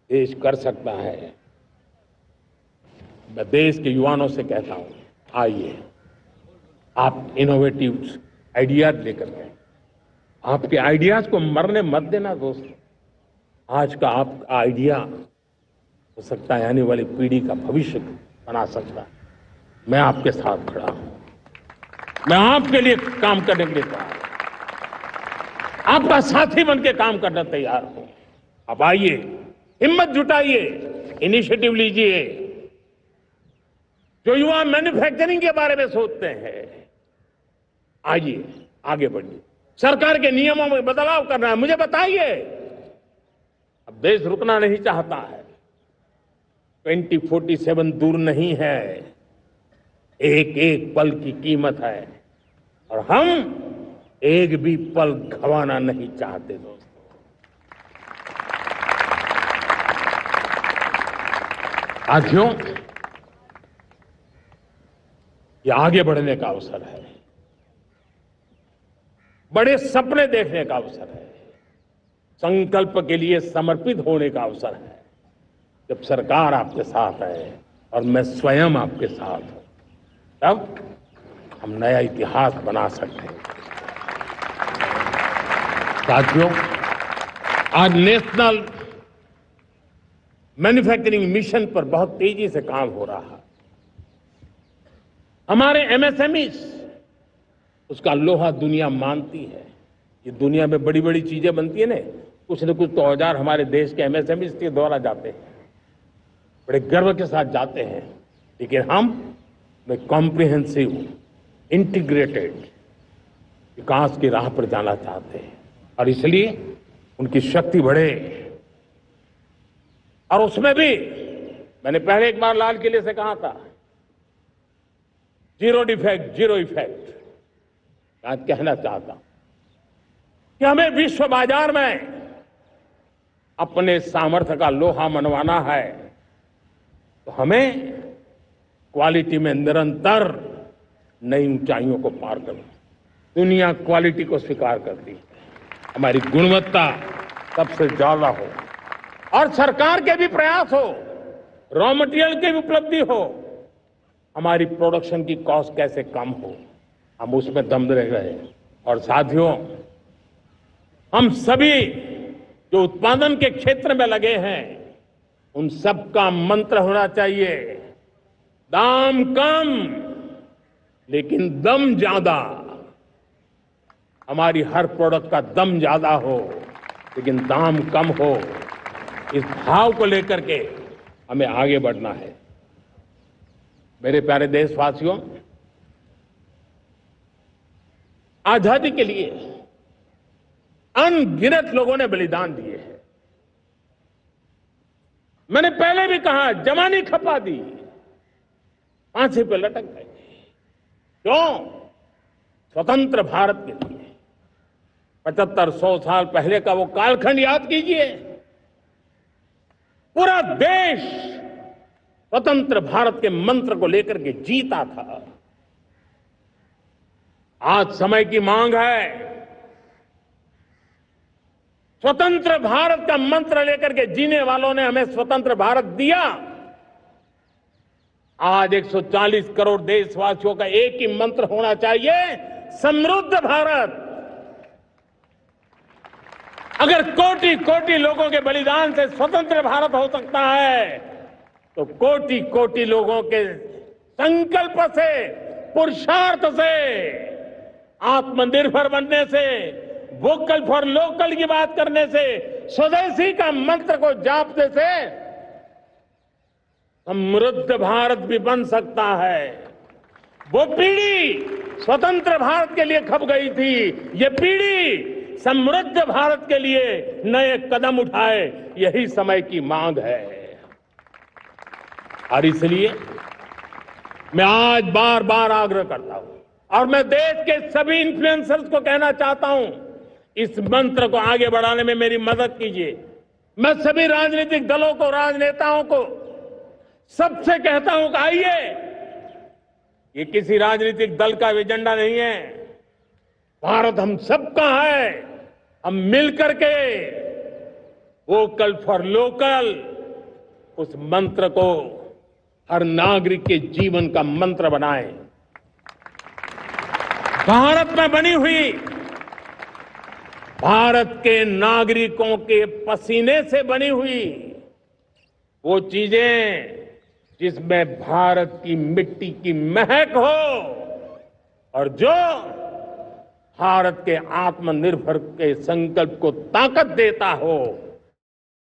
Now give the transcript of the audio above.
देश कर सकता है। मैं देश के युवाओं से कहता हूं, आइए आप इनोवेटिव आइडियाज लेकर के, आपके आइडियाज को मरने मत देना दोस्तों। आज का आपका आइडिया हो सकता है आने वाली पीढ़ी का भविष्य बना सकता है। मैं आपके साथ खड़ा हूं, मैं आपके लिए काम करने के लिए तैयार हूं, आपका साथी बन के काम करना तैयार हूं। अब आइए, हिम्मत जुटाइए, इनिशिएटिव लीजिए। जो युवा मैन्युफैक्चरिंग के बारे में सोचते हैं, आइए आगे बढ़िए। सरकार के नियमों में बदलाव करना है, मुझे बताइए। अब देश रुकना नहीं चाहता है, 2047 दूर नहीं है, एक एक पल की कीमत है और हम एक भी पल गंवाना नहीं चाहते दोस्तों। साथियों, ये आगे बढ़ने का अवसर है, बड़े सपने देखने का अवसर है, संकल्प के लिए समर्पित होने का अवसर है। जब सरकार आपके साथ है और मैं स्वयं आपके साथ हूं, तब हम नया इतिहास बना सकते हैं। साथियों, आज नेशनल मैन्युफैक्चरिंग मिशन पर बहुत तेजी से काम हो रहा है। हमारे एमएसएमई, उसका लोहा दुनिया मानती है। ये दुनिया में बड़ी बड़ी चीजें बनती है ना, कुछ न कुछ तो औजार हमारे देश के एमएसएमई के द्वारा जाते हैं, बड़े गर्व के साथ जाते हैं। लेकिन हम कॉम्प्रिहेंसिव इंटीग्रेटेड विकास की राह पर जाना चाहते हैं और इसलिए उनकी शक्ति बढ़े। और उसमें भी मैंने पहले एक बार लाल किले से कहा था, जीरो डिफेक्ट जीरो इफेक्ट। आज कहना चाहता हूं कि हमें विश्व बाजार में अपने सामर्थ्य का लोहा मनवाना है, तो हमें क्वालिटी में निरंतर नई ऊंचाइयों को पार करना। दुनिया क्वालिटी को स्वीकार करती है, हमारी गुणवत्ता सबसे ज्यादा हो और सरकार के भी प्रयास हो, रॉ मटेरियल की भी उपलब्धि हो, हमारी प्रोडक्शन की कॉस्ट कैसे कम हो, हम उसमें दम रह गए। और साथियों, हम सभी जो उत्पादन के क्षेत्र में लगे हैं, उन सबका मंत्र होना चाहिए, दाम कम लेकिन दम ज्यादा। हमारी हर प्रोडक्ट का दम ज्यादा हो लेकिन दाम कम हो। इस भाव को लेकर के हमें आगे बढ़ना है। मेरे प्यारे देशवासियों, आजादी के लिए अनगिनत लोगों ने बलिदान दिए हैं। मैंने पहले भी कहा, जवानी खपा दी, फांसी पे लटक गए। क्यों? स्वतंत्र भारत के लिए। 75-100 साल पहले का वो कालखंड याद कीजिए। पूरा देश स्वतंत्र भारत के मंत्र को लेकर के जीता था। आज समय की मांग है, स्वतंत्र भारत का मंत्र लेकर के जीने वालों ने हमें स्वतंत्र भारत दिया। आज 140 करोड़ देशवासियों का एक ही मंत्र होना चाहिए, समृद्ध भारत। अगर कोटि कोटि लोगों के बलिदान से स्वतंत्र भारत हो सकता है, तो कोटि कोटि लोगों के संकल्प से, पुरुषार्थ से, आत्मनिर्भर बनने से, वोकल फॉर लोकल की बात करने से, स्वदेशी का मंत्र को जापने से समृद्ध भारत भी बन सकता है। वो पीढ़ी स्वतंत्र भारत के लिए खप गई थी, ये पीढ़ी समृद्ध भारत के लिए नए कदम उठाए, यही समय की मांग है। और इसलिए मैं आज बार बार आग्रह करता हूं और मैं देश के सभी इन्फ्लुएंसर्स को कहना चाहता हूं, इस मंत्र को आगे बढ़ाने में मेरी मदद कीजिए। मैं सभी राजनीतिक दलों को, राजनेताओं को, सबसे कहता हूं कि आइए, ये किसी राजनीतिक दल का एजेंडा नहीं है, भारत हम सबका है। हम मिलकर के वोकल फॉर लोकल, उस मंत्र को हर नागरिक के जीवन का मंत्र बनाएं। भारत में बनी हुई, भारत के नागरिकों के पसीने से बनी हुई वो चीजें जिसमें भारत की मिट्टी की महक हो और जो भारत के आत्मनिर्भर के संकल्प को ताकत देता हो,